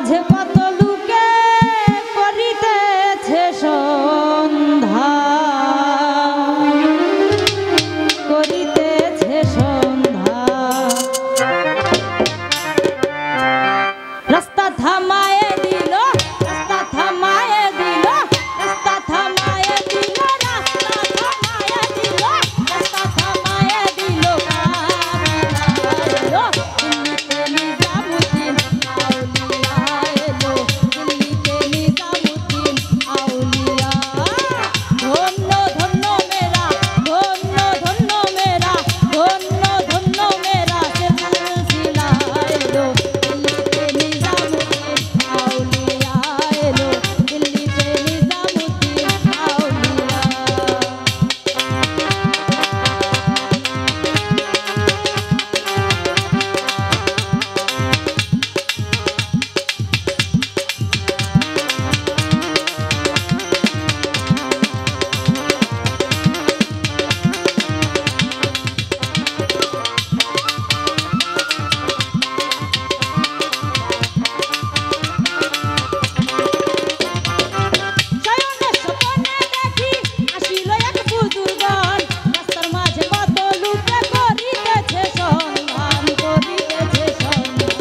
মাঝে কত লোকে করিতেছে সন্ধ্যা, করিতেছে সন্ধ্যা। রাস্তা থামায়ে দিল, রাস্তা থামায়ে দিল, রাস্তা থামায়ে দিল, রাস্তা থামায়ে দিল, রাস্তা থামায়ে দিল। দিল্লিতে নিজামুদ্দিন আউলিয়া এলো, দিল্লিতে নিজামুদ্দিন আউলিয়া। ধন্য ধন্য মেরা, ধন্য ধন্য মেরা, ধন্য ধন্য মেরা সিলসিলা এলো। দিল্লিতে নিজামুদ্দিন আউলিয়া এলো, দিল্লিতে নিজামুদ্দিন আউলিয়া। শয়নে স্বপনে দেখি আসিল এক বুজুর্গণ, রাস্তার মাঝে কত লোকে করিতেছে সন্ধান, করিতেছে সন্ধান।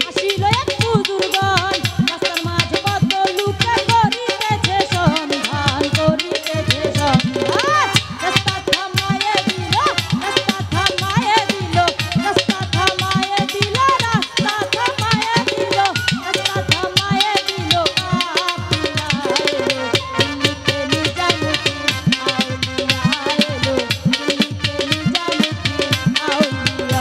আসিল এক বুজুর্গণ, রাস্তার মাঝে কত লোকে করিতেছে সন্ধান, করিতেছে সন্ধান। রাস্তা থামায়ে দিল, রাস্তা থামায়ে দিল, রাস্তা থামায়ে দিল, রাস্তা থামায়ে দিল, রাস্তা থামায়ে দিল। দিল্লিতে নিজামুদ্দিন আউলিয়া এলো, দিল্লিতে নিজামুদ্দিন আউলিয়া।